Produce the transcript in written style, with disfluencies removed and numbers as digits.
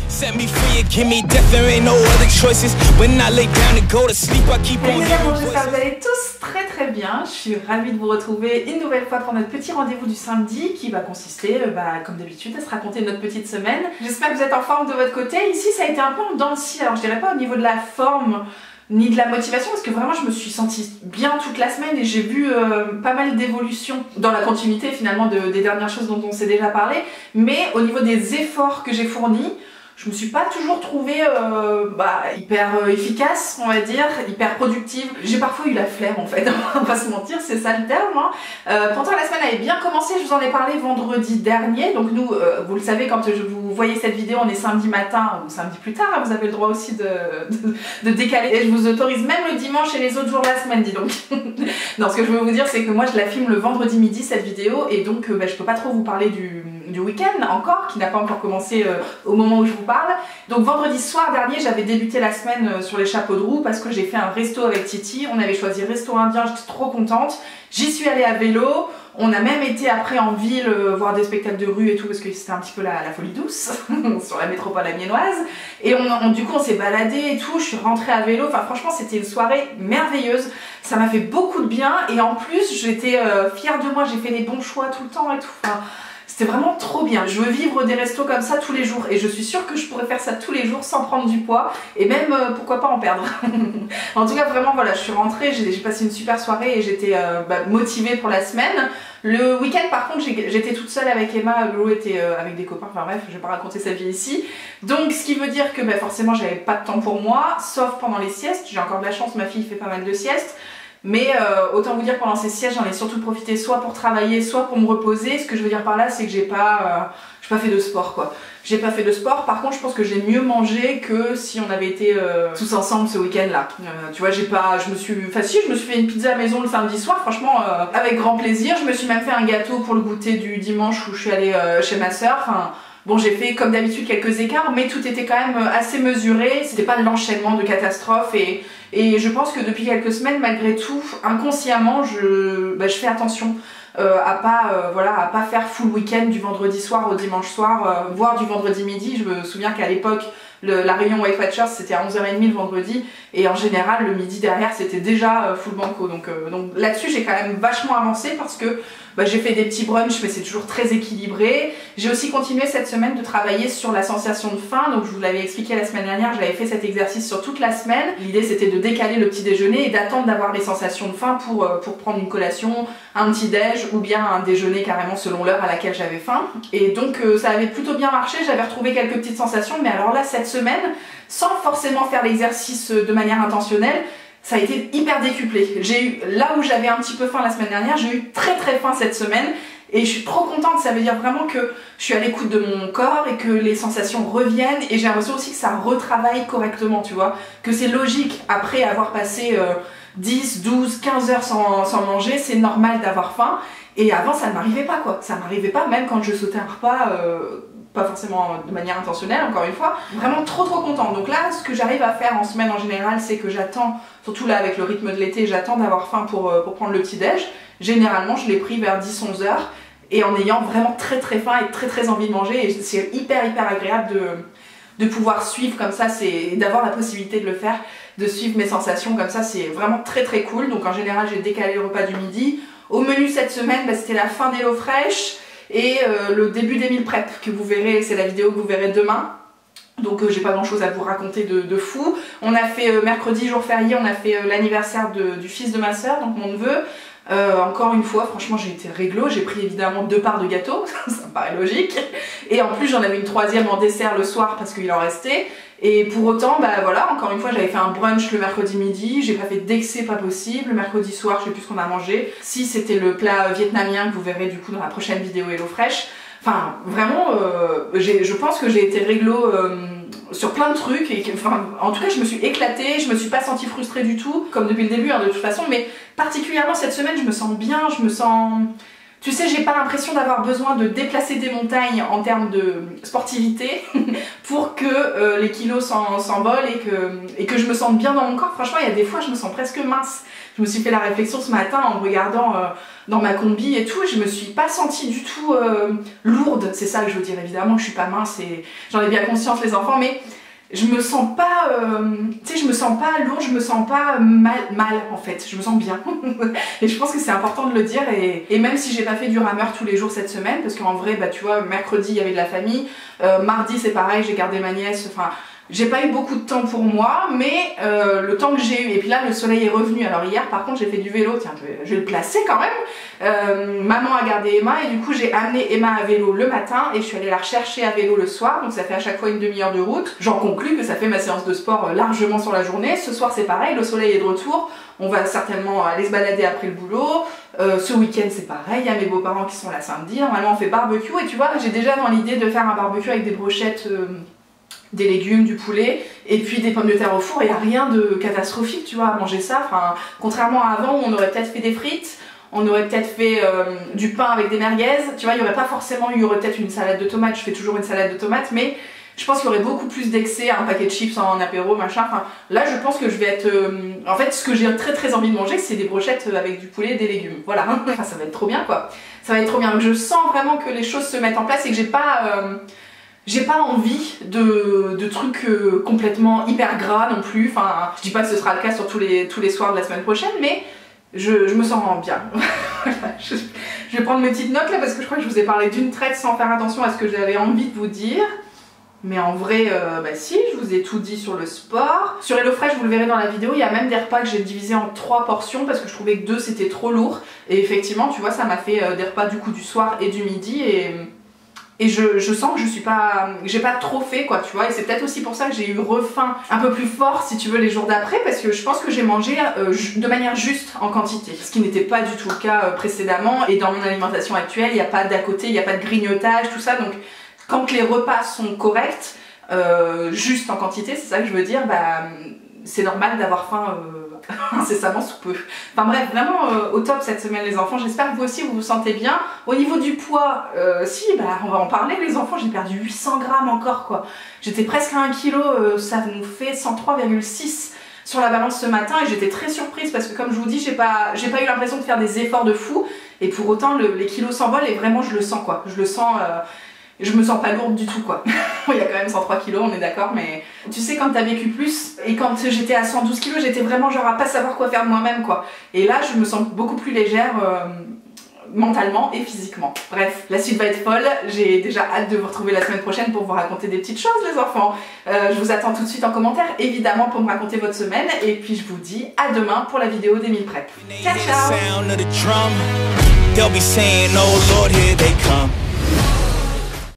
Set me free and give me death, there ain't no other choices. When I lay down and go to sleep, I keep on hearing voices. J'espère que vous allez tous très bien. Je suis ravie de vous retrouver une nouvelle fois pour notre petit rendez-vous du samedi qui va consister, comme d'habitude, à se raconter notre petite semaine. J'espère que vous êtes en forme de votre côté. Ici, ça a été un peu en dents de scie. Alors, je dirais pas au niveau de la forme ni de la motivation, parce que vraiment je me suis sentie bien toute la semaine et j'ai vu pas mal d'évolutions dans la continuité finalement des dernières choses dont on s'est déjà parlé, mais au niveau des efforts que j'ai fournis, je me suis pas toujours trouvée hyper efficace, on va dire, hyper productive. J'ai parfois eu la flemme en fait, on va pas se mentir, c'est ça le terme. Hein. Pourtant la semaine avait bien commencé, je vous en ai parlé vendredi dernier, donc nous, vous le savez, quand vous voyez cette vidéo, on est samedi matin ou samedi plus tard, hein, vous avez le droit aussi de décaler. Et je vous autorise même le dimanche et les autres jours de la semaine, dis donc. Non, ce que je veux vous dire, c'est que moi je la filme le vendredi midi cette vidéo, et donc je peux pas trop vous parler du week-end encore, qui n'a pas encore commencé au moment où je vous parle. Donc vendredi soir dernier, j'avais débuté la semaine sur les chapeaux de roue parce que j'ai fait un resto avec Titi. On avait choisi resto indien, j'étais trop contente. J'y suis allée à vélo. On a même été après en ville voir des spectacles de rue et tout parce que c'était un petit peu la folie douce sur la métropole amiénoise. Et du coup on s'est baladé et tout, je suis rentrée à vélo. Enfin franchement c'était une soirée merveilleuse. Ça m'a fait beaucoup de bien et en plus j'étais fière de moi, j'ai fait les bons choix tout le temps et tout. Enfin, c'était vraiment trop bien. Je veux vivre des restos comme ça tous les jours et je suis sûre que je pourrais faire ça tous les jours sans prendre du poids et même pourquoi pas en perdre. En tout cas vraiment voilà, je suis rentrée, j'ai passé une super soirée et j'étais motivée pour la semaine. Le week-end par contre j'étais toute seule avec Emma, Lolo était avec des copains, enfin bref je vais pas raconter sa vie ici. Donc ce qui veut dire que forcément j'avais pas de temps pour moi, sauf pendant les siestes. J'ai encore de la chance, ma fille fait pas mal de siestes. Mais autant vous dire pendant ces siestes j'en ai surtout profité soit pour travailler soit pour me reposer. Ce que je veux dire par là c'est que j'ai pas fait de sport quoi. J'ai pas fait de sport, par contre je pense que j'ai mieux mangé que si on avait été tous ensemble ce week-end là. Tu vois je me suis fait une pizza à la maison le samedi soir franchement avec grand plaisir. Je me suis même fait un gâteau pour le goûter du dimanche où je suis allée chez ma soeur. Enfin, bon j'ai fait comme d'habitude quelques écarts mais tout était quand même assez mesuré. C'était pas l'enchaînement de catastrophes et je pense que depuis quelques semaines, malgré tout, inconsciemment, je fais attention à pas faire full week-end du vendredi soir au dimanche soir, voire du vendredi midi. Je me souviens qu'à l'époque, la réunion Weight Watchers c'était à 11h30 le vendredi et en général le midi derrière c'était déjà full banco. Donc là-dessus j'ai quand même vachement avancé parce que j'ai fait des petits brunchs mais c'est toujours très équilibré. J'ai aussi continué cette semaine de travailler sur la sensation de faim. Donc je vous l'avais expliqué la semaine dernière, j'avais fait cet exercice sur toute la semaine. L'idée c'était de décaler le petit déjeuner et d'attendre d'avoir les sensations de faim pour prendre une collation, un petit déj ou bien un déjeuner carrément selon l'heure à laquelle j'avais faim. Et donc ça avait plutôt bien marché, j'avais retrouvé quelques petites sensations mais alors là cette semaine, sans forcément faire l'exercice de manière intentionnelle, ça a été hyper décuplé. J'ai eu, là où j'avais un petit peu faim la semaine dernière, j'ai eu très faim cette semaine et je suis trop contente. Ça veut dire vraiment que je suis à l'écoute de mon corps et que les sensations reviennent et j'ai l'impression aussi que ça retravaille correctement, tu vois, que c'est logique après avoir passé 10, 12, 15 heures sans manger, c'est normal d'avoir faim et avant ça ne m'arrivait pas quoi, ça m'arrivait pas même quand je sautais un repas pas forcément de manière intentionnelle encore une fois, vraiment trop contente. Donc là ce que j'arrive à faire en semaine en général c'est que j'attends, surtout là avec le rythme de l'été, j'attends d'avoir faim pour prendre le petit déj. Généralement je l'ai pris vers 10-11 heures et en ayant vraiment très faim et très envie de manger et c'est hyper agréable de pouvoir suivre comme ça, c'est d'avoir la possibilité de le faire, de suivre mes sensations comme ça, c'est vraiment très cool. Donc en général j'ai décalé le repas du midi. Au menu cette semaine c'était la fin d'HelloFresh et le début des meal prep que vous verrez, c'est la vidéo que vous verrez demain. Donc j'ai pas grand chose à vous raconter de fou. On a fait mercredi jour férié, on a fait l'anniversaire du fils de ma soeur, donc mon neveu. Encore une fois, franchement j'ai été réglo, j'ai pris évidemment 2 parts de gâteau, ça me paraît logique. Et en plus j'en avais une 3e en dessert le soir parce qu'il en restait. Et pour autant, voilà, encore une fois j'avais fait un brunch le mercredi midi, j'ai pas fait d'excès pas possible. Le mercredi soir, je sais plus ce qu'on a mangé. Si c'était le plat vietnamien que vous verrez du coup dans la prochaine vidéo HelloFresh. Enfin vraiment, je pense que j'ai été réglo sur plein de trucs et en tout cas je me suis éclatée, je me suis pas sentie frustrée du tout, comme depuis le début de toute façon, mais particulièrement cette semaine je me sens bien, je me sens... Tu sais, j'ai pas l'impression d'avoir besoin de déplacer des montagnes en termes de sportivité pour que les kilos s'envolent et que je me sente bien dans mon corps. Franchement, il y a des fois, je me sens presque mince. Je me suis fait la réflexion ce matin en me regardant dans ma combi et tout, je me suis pas sentie du tout lourde. C'est ça que je veux dire, évidemment, je suis pas mince et j'en ai bien conscience les enfants, mais je me sens pas, tu sais, je me sens pas lourde, je me sens pas mal en fait, je me sens bien. Et je pense que c'est important de le dire et même si j'ai pas fait du rameur tous les jours cette semaine, parce qu'en vrai, bah tu vois, mercredi il y avait de la famille, mardi c'est pareil, j'ai gardé ma nièce, enfin... J'ai pas eu beaucoup de temps pour moi, mais le temps que j'ai eu, et puis là le soleil est revenu, alors hier par contre j'ai fait du vélo, tiens je vais le placer quand même, maman a gardé Emma et du coup j'ai amené Emma à vélo le matin et je suis allée la rechercher à vélo le soir, donc ça fait à chaque fois une demi-heure de route. J'en conclus que ça fait ma séance de sport largement sur la journée. Ce soir c'est pareil, le soleil est de retour, on va certainement aller se balader après le boulot, ce week-end c'est pareil, il y a mes beaux-parents qui sont là samedi, normalement on fait barbecue et tu vois j'ai déjà dans l'idée de faire un barbecue avec des brochettes... des légumes, du poulet et puis des pommes de terre au four. Il n'y a rien de catastrophique tu vois à manger ça, enfin, contrairement à avant où on aurait peut-être fait des frites, on aurait peut-être fait du pain avec des merguez, tu vois, il aurait peut-être une salade de tomates, je fais toujours une salade de tomates, mais je pense qu'il y aurait beaucoup plus d'excès, un paquet de chips en apéro, machin, enfin, là je pense que je vais être... en fait ce que j'ai très envie de manger c'est des brochettes avec du poulet et des légumes, voilà, enfin, ça va être trop bien quoi, ça va être trop bien, je sens vraiment que les choses se mettent en place et que j'ai pas envie de trucs complètement hyper gras non plus, enfin je dis pas que ce sera le cas sur tous les soirs de la semaine prochaine, mais je me sens bien. je vais prendre mes petites notes là parce que je crois que je vous ai parlé d'une traite sans faire attention à ce que j'avais envie de vous dire. Mais en vrai, bah si, je vous ai tout dit sur le sport. Sur HelloFresh, vous le verrez dans la vidéo, il y a même des repas que j'ai divisés en 3 portions parce que je trouvais que 2 c'était trop lourd. Et effectivement, tu vois, ça m'a fait des repas du coup du soir et du midi et je sens que j'ai pas trop fait quoi tu vois, et c'est peut-être aussi pour ça que j'ai eu refaim un peu plus fort si tu veux les jours d'après, parce que je pense que j'ai mangé de manière juste en quantité, ce qui n'était pas du tout le cas précédemment, et dans mon alimentation actuelle il n'y a pas d'à côté, il n'y a pas de grignotage, tout ça, donc quand les repas sont corrects, juste en quantité, c'est ça que je veux dire, bah c'est normal d'avoir faim incessamment sous peu. Enfin bref, vraiment au top cette semaine les enfants, j'espère que vous aussi vous vous sentez bien. Au niveau du poids, si, bah on va en parler les enfants, j'ai perdu 800 grammes encore quoi. J'étais presque à 1 kg, ça nous fait 103,6 sur la balance ce matin et j'étais très surprise parce que comme je vous dis, j'ai pas eu l'impression de faire des efforts de fou et pour autant les kilos s'envolent et vraiment je le sens quoi, je le sens... je me sens pas lourde du tout quoi. Il y a quand même 103 kilos, on est d'accord, mais tu sais quand t'as vécu plus, et quand j'étais à 112 kilos, j'étais vraiment genre à pas savoir quoi faire de moi-même quoi. Et là je me sens beaucoup plus légère mentalement et physiquement. Bref, la suite va être folle, j'ai déjà hâte de vous retrouver la semaine prochaine pour vous raconter des petites choses les enfants. Je vous attends tout de suite en commentaire évidemment pour me raconter votre semaine, et puis je vous dis à demain pour la vidéo des meal prep. Ciao ciao.